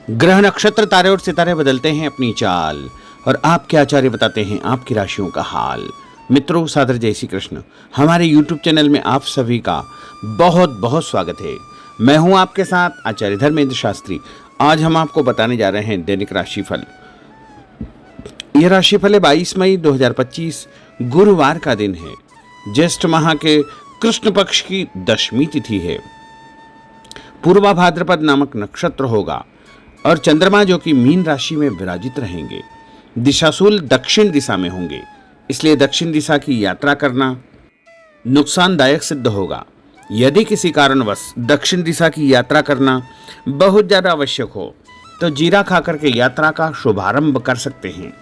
ग्रह नक्षत्र तारे और सितारे बदलते हैं अपनी चाल और आपके आचार्य बताते हैं आपकी राशियों का हाल। मित्रों, सादर जय श्री कृष्ण। हमारे YouTube चैनल में आप सभी का बहुत बहुत स्वागत है। मैं हूं आपके साथ आचार्य धर्मेंद्र शास्त्री। आज हम आपको बताने जा रहे हैं दैनिक राशिफल। यह राशिफल है 22 मई 2025 गुरुवार का दिन है। ज्येष्ठ माह के कृष्ण पक्ष की दशमी तिथि है। पूर्वा भाद्रपद नामक नक्षत्र होगा और चंद्रमा जो कि मीन राशि में विराजित रहेंगे। दिशाशूल दक्षिण दिशा में होंगे, इसलिए दक्षिण दिशा की यात्रा करना नुकसानदायक सिद्ध होगा। यदि किसी कारणवश दक्षिण दिशा की यात्रा करना बहुत ज़्यादा आवश्यक हो तो जीरा खाकर के यात्रा का शुभारंभ कर सकते हैं।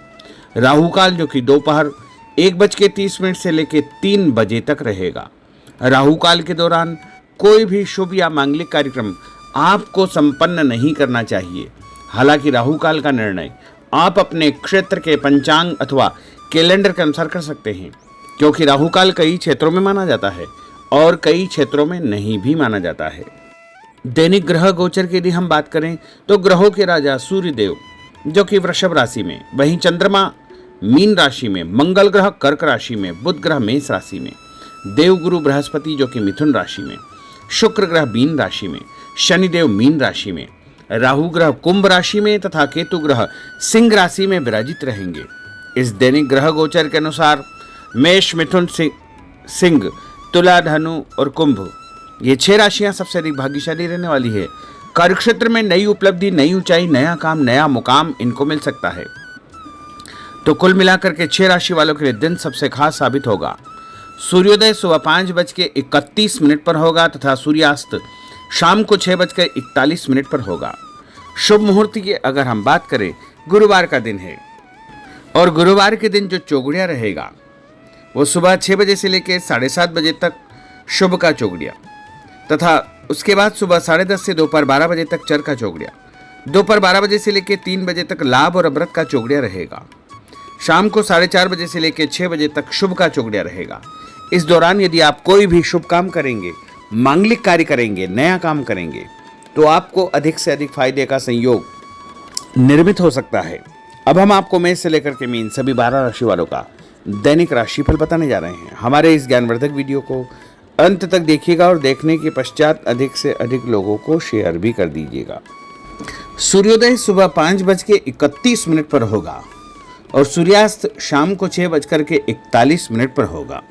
राहु काल जो कि दोपहर 1:30 से लेकर 3 बजे तक रहेगा। राहु काल के दौरान कोई भी शुभ या मांगलिक कार्यक्रम आपको संपन्न नहीं करना चाहिए। हालांकि राहु काल का निर्णय आप अपने क्षेत्र के पंचांग अथवा कैलेंडर के अनुसार कर सकते हैं, क्योंकि राहु काल कई क्षेत्रों में माना जाता है और कई क्षेत्रों में नहीं भी माना जाता है। दैनिक ग्रह गोचर की यदि हम बात करें तो ग्रहों के राजा सूर्य देव जो कि वृषभ राशि में, वहीं चंद्रमा मीन राशि में, मंगल ग्रह कर्क राशि में, बुध ग्रह मेष राशि में, देवगुरु बृहस्पति जो कि मिथुन राशि में, शुक्र ग्रह मीन राशि में, शनिदेव मीन राशि में, राहु ग्रह कुंभ राशि में तथा केतु ग्रह सिंह राशि में विराजित रहेंगे। इस दैनिक ग्रह गोचर के अनुसार मेष, मिथुन, सिंह, तुला, धनु और कुंभ ये 6 राशियां सबसे अधिक भाग्यशाली रहने वाली है। कार्यक्षेत्र में नई उपलब्धि, नई ऊंचाई, नया काम, नया मुकाम इनको मिल सकता है। तो कुल मिलाकर के 6 राशि वालों के लिए दिन सबसे खास साबित होगा। सूर्योदय सुबह 5:31 पर होगा तथा सूर्यास्त शाम को 6:41 पर होगा। शुभ मुहूर्त की अगर हम बात करें, गुरुवार का दिन है और गुरुवार के दिन जो चौगड़िया रहेगा वो सुबह 6 बजे से लेकर 7:30 बजे तक शुभ का चौगड़िया, तथा उसके बाद सुबह 10:30 से दोपहर 12 बजे तक चर का चौगड़िया, दोपहर 12 बजे से लेकर 3 बजे तक लाभ और अमृत का चौगड़िया रहेगा। शाम को 4:30 बजे से लेकर 6 बजे तक शुभ का चौगड़िया रहेगा। इस दौरान यदि आप कोई भी शुभ काम करेंगे, मांगलिक कार्य करेंगे, नया काम करेंगे तो आपको अधिक से अधिक फायदे का संयोग निर्मित हो सकता है। अब हम आपको मेष से लेकर के मीन सभी 12 राशि वालों का दैनिक राशिफल बताने जा रहे हैं। हमारे इस ज्ञानवर्धक वीडियो को अंत तक देखिएगा और देखने के पश्चात अधिक से अधिक लोगों को शेयर भी कर दीजिएगा। सूर्योदय सुबह 5:31 पर होगा और सूर्यास्त शाम को 6:41 पर होगा।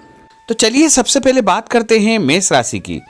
तो चलिए सबसे पहले बात करते हैं मेष राशि की।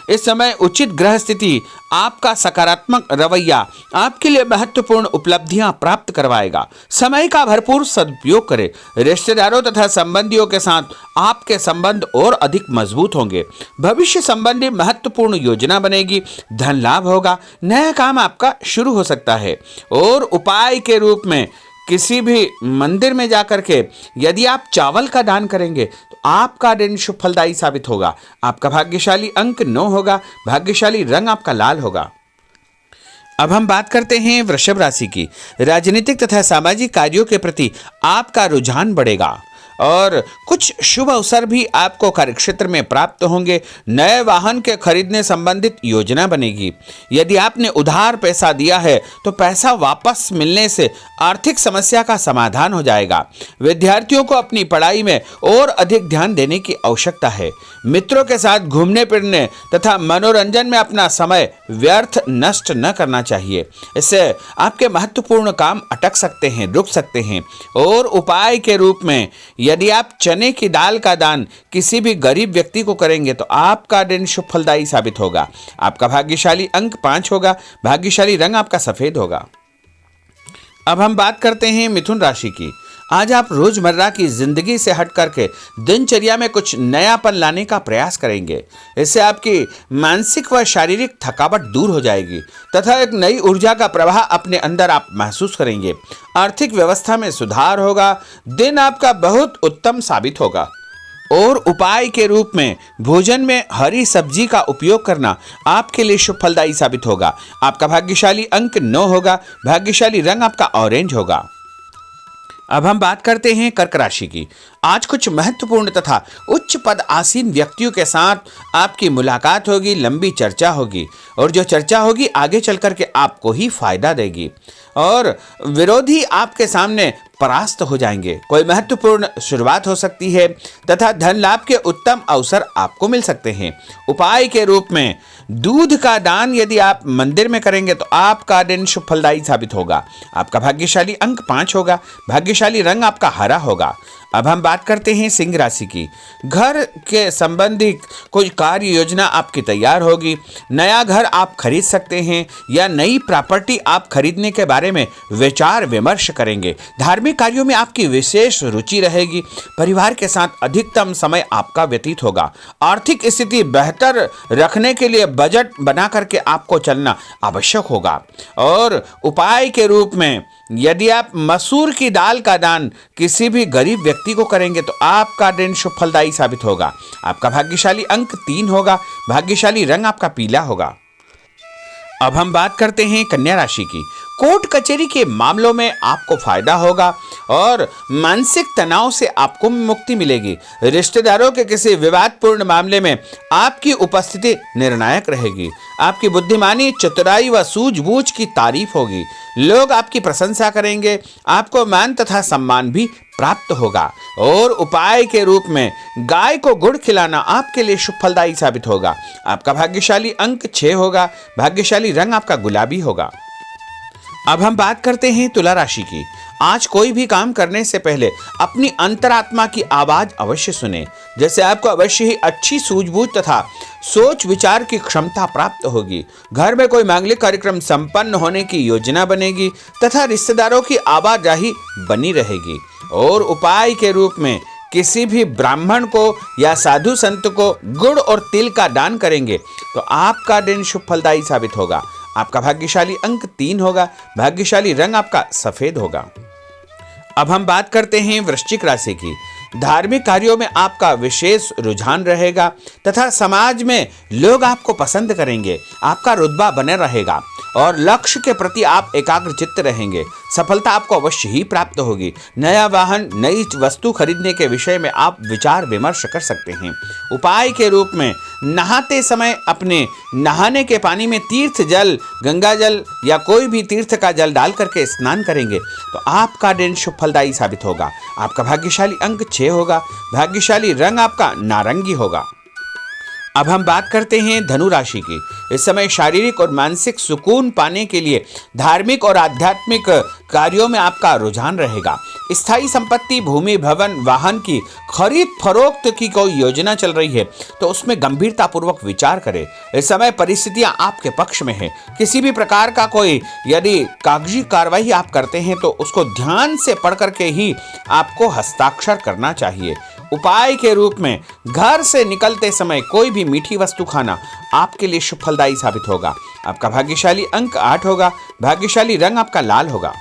इस समय उचित ग्रह स्थिति आपका सकारात्मक रवैया आपके लिए महत्वपूर्ण उपलब्धियां प्राप्त करवाएगा। समय का भरपूर सदुपयोग करें। रिश्तेदारों तथा संबंधियों के साथ आपके संबंध और अधिक मजबूत होंगे। भविष्य संबंधी महत्वपूर्ण योजना बनेगी। धन लाभ होगा। नया काम आपका शुरू हो सकता है। और उपाय के रूप में किसी भी मंदिर में जाकर के यदि आप चावल का दान करेंगे तो आपका दिन शुभ फलदायी साबित होगा। आपका भाग्यशाली अंक 9 होगा। भाग्यशाली रंग आपका लाल होगा। अब हम बात करते हैं वृषभ राशि की। राजनीतिक तथा सामाजिक कार्यों के प्रति आपका रुझान बढ़ेगा और कुछ शुभ अवसर भी आपको कार्यक्षेत्र में प्राप्त होंगे। नए वाहन के खरीदने संबंधित योजना बनेगी। यदि आपने उधार पैसा दिया है तो पैसा वापस मिलने से आर्थिक समस्या का समाधान हो जाएगा। विद्यार्थियों को अपनी पढ़ाई में और अधिक ध्यान देने की आवश्यकता है। मित्रों के साथ घूमने फिरने तथा मनोरंजन में अपना समय व्यर्थ नष्ट न करना चाहिए। इससे आपके महत्वपूर्ण काम अटक सकते हैं, रुक सकते हैं। और उपाय के रूप में यदि आप चने की दाल का दान किसी भी गरीब व्यक्ति को करेंगे तो आपका दिन शुभ फलदायी साबित होगा। आपका भाग्यशाली अंक 5 होगा। भाग्यशाली रंग आपका सफेद होगा। अब हम बात करते हैं मिथुन राशि की। आज आप रोजमर्रा की जिंदगी से हट करके दिनचर्या में कुछ नयापन लाने का प्रयास करेंगे। इससे आपकी मानसिक व शारीरिक थकावट दूर हो जाएगी तथा एक नई ऊर्जा का प्रवाह अपने अंदर आप महसूस करेंगे। आर्थिक व्यवस्था में सुधार होगा। दिन आपका बहुत उत्तम साबित होगा। और उपाय के रूप में भोजन में हरी सब्जी का उपयोग करना आपके लिए शुभ फलदायी साबित होगा। आपका भाग्यशाली अंक 9 होगा। भाग्यशाली रंग आपका ऑरेंज होगा। अब हम बात करते हैं कर्क राशि की। आज कुछ महत्वपूर्ण तथा उच्च पद आसीन व्यक्तियों के साथ आपकी मुलाकात होगी, लंबी चर्चा होगी और जो चर्चा होगी आगे चल कर के आपको ही फायदा देगी और विरोधी आपके सामने परास्त हो जाएंगे। कोई महत्वपूर्ण शुरुआत हो सकती है तथा धन लाभ के उत्तम अवसर आपको मिल सकते हैं। उपाय के रूप में दूध का दान यदि आप मंदिर में करेंगे तो आपका दिन शुभ फलदायी साबित होगा। आपका भाग्यशाली अंक 5 होगा। भाग्यशाली रंग आपका हरा होगा। अब हम बात करते हैं सिंह राशि की। घर के संबंधी कोई कार्य योजना आपकी तैयार होगी। नया घर आप खरीद सकते हैं या नई प्रॉपर्टी आप खरीदने के बारे में विचार विमर्श करेंगे। धार्मिक कार्यों में आपकी विशेष रुचि रहेगी। परिवार के साथ अधिकतम समय आपका व्यतीत होगा। आर्थिक स्थिति बेहतर रखने के लिए बजट बना करके आपको चलना आवश्यक होगा और उपाय के रूप में यदि आप मसूर की दाल का दान किसी भी गरीब व्यक्ति को करेंगे तो आपका दिन शुभ फलदायी साबित होगा। आपका भाग्यशाली अंक 3 होगा। भाग्यशाली रंग आपका पीला होगा। अब हम बात करते हैं कन्या राशि की। कोर्ट कचहरी के मामलों में आपको फायदा होगा और मानसिक तनाव से आपको मुक्ति मिलेगी। रिश्तेदारों के किसी विवादपूर्ण मामले में आपकी उपस्थिति निर्णायक रहेगी। आपकी बुद्धिमानी, चतुराई व सूझबूझ की तारीफ होगी। लोग आपकी प्रशंसा करेंगे। आपको मान तथा सम्मान भी प्राप्त होगा और उपाय के रूप में गाय को गुड़ खिलाना आपके लिए शुभ फलदायी साबित होगा। आपका भाग्यशाली अंक 6 होगा। भाग्यशाली रंग आपका गुलाबी होगा। अब हम बात करते हैं तुला राशि की। आज कोई भी काम करने से पहले अपनी अंतरात्मा की आवाज अवश्य सुने। जैसे आपको अवश्य ही अच्छी सूझबूझ तथा सोच विचार की क्षमता प्राप्त होगी। घर में कोई मांगलिक कार्यक्रम संपन्न होने की योजना बनेगी तथा रिश्तेदारों की आवाजाही बनी रहेगी और उपाय के रूप में किसी भी ब्राह्मण को या साधु संत को गुड़ और तिल का दान करेंगे तो आपका दिन शुभ फलदायी साबित होगा। आपका भाग्यशाली अंक 3 होगा। भाग्यशाली रंग आपका सफेद होगा। अब हम बात करते हैं वृश्चिक राशि की। धार्मिक कार्यों में आपका विशेष रुझान रहेगा तथा समाज में लोग आपको पसंद करेंगे। आपका रुतबा बने रहेगा और लक्ष्य के प्रति आप एकाग्रचित्त रहेंगे। सफलता आपको अवश्य ही प्राप्त होगी। नया वाहन, नई वस्तु खरीदने के विषय में आप विचार विमर्श कर सकते हैं। उपाय के रूप में नहाते समय अपने नहाने के पानी में तीर्थ जल, गंगा जल या कोई भी तीर्थ का जल डाल करके स्नान करेंगे तो आपका दिन शुभ फलदायी साबित होगा। आपका भाग्यशाली अंक 6 होगा। भाग्यशाली रंग आपका नारंगी होगा। अब हम बात करते हैं धनु राशि की। इस समय शारीरिक और मानसिक सुकून पाने के लिए धार्मिक और आध्यात्मिक कार्यों में आपका रुझान रहेगा। स्थायी संपत्ति, भूमि, भवन, वाहन की खरीद फरोख्त की कोई योजना चल रही है तो उसमें गंभीरता पूर्वक विचार करें। इस समय परिस्थितियां आपके पक्ष में है। किसी भी प्रकार का कोई यदि कागजी कार्रवाई आप करते हैं तो उसको ध्यान से पढ़ करके ही आपको हस्ताक्षर करना चाहिए। उपाय के रूप में घर से निकलते समय कोई भी मीठी वस्तु खाना आपके लिए शुभ फलदायी साबित होगा। आपका भाग्यशाली अंक 8 होगा। भाग्यशाली रंग आपका लाल होगा।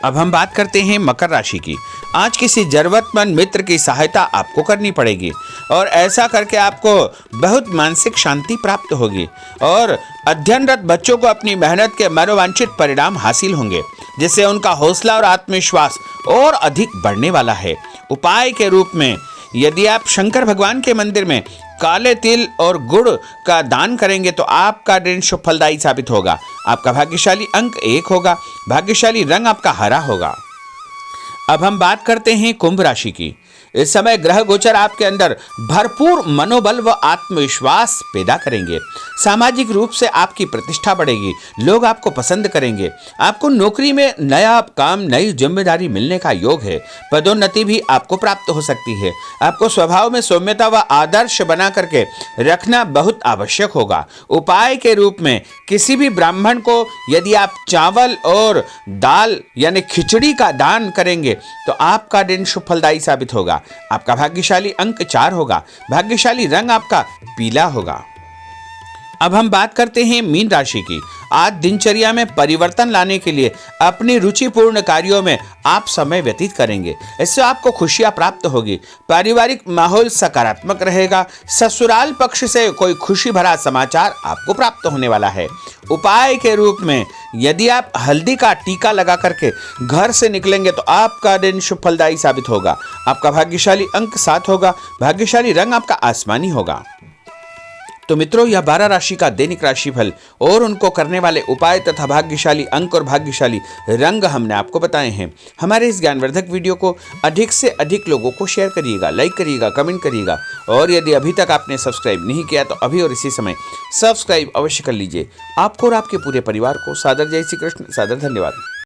अब हम बात करते हैं मकर राशि की। आज किसी जरूरतमंद मित्र की सहायता आपको करनी पड़ेगी और ऐसा करके आपको बहुत मानसिक शांति प्राप्त होगी और अध्ययनरत बच्चों को अपनी मेहनत के मनोवांछित परिणाम हासिल होंगे जिससे उनका हौसला और आत्मविश्वास और अधिक बढ़ने वाला है। उपाय के रूप में यदि आप शंकर भगवान के मंदिर में काले तिल और गुड़ का दान करेंगे तो आपका दिन शुभ फलदायी साबित होगा। आपका भाग्यशाली अंक 1 होगा। भाग्यशाली रंग आपका हरा होगा। अब हम बात करते हैं कुंभ राशि की। इस समय ग्रह गोचर आपके अंदर भरपूर मनोबल व आत्मविश्वास पैदा करेंगे। सामाजिक रूप से आपकी प्रतिष्ठा बढ़ेगी। लोग आपको पसंद करेंगे। आपको नौकरी में नया काम, नई जिम्मेदारी मिलने का योग है। पदोन्नति भी आपको प्राप्त हो सकती है। आपको स्वभाव में सौम्यता व आदर्श बना करके रखना बहुत आवश्यक होगा। उपाय के रूप में किसी भी ब्राह्मण को यदि आप चावल और दाल यानी खिचड़ी का दान करेंगे तो आपका दिन शुभ फलदायी साबित होगा। आपका भाग्यशाली अंक 4 होगा। भाग्यशाली रंग आपका पीला होगा। अब हम बात करते हैं मीन राशि की। आज दिनचर्या में परिवर्तन लाने के लिए अपनी रुचिपूर्ण कार्यों में आप समय व्यतीत करेंगे। इससे आपको खुशियां प्राप्त होगी। पारिवारिक माहौल सकारात्मक रहेगा। ससुराल पक्ष से कोई खुशी भरा समाचार आपको प्राप्त होने वाला है। उपाय के रूप में यदि आप हल्दी का टीका लगा करके घर से निकलेंगे तो आपका दिन शुभ फलदायी साबित होगा। आपका भाग्यशाली अंक 7 होगा। भाग्यशाली रंग आपका आसमानी होगा। तो मित्रों, यह 12 राशि का दैनिक राशिफल और उनको करने वाले उपाय तथा भाग्यशाली अंक और भाग्यशाली रंग हमने आपको बताए हैं। हमारे इस ज्ञानवर्धक वीडियो को अधिक से अधिक लोगों को शेयर करिएगा, लाइक करिएगा, कमेंट करिएगा और यदि अभी तक आपने सब्सक्राइब नहीं किया तो अभी और इसी समय सब्सक्राइब अवश्य कर लीजिए। आपको और आपके पूरे परिवार को सादर जय श्री कृष्ण, सादर धन्यवाद।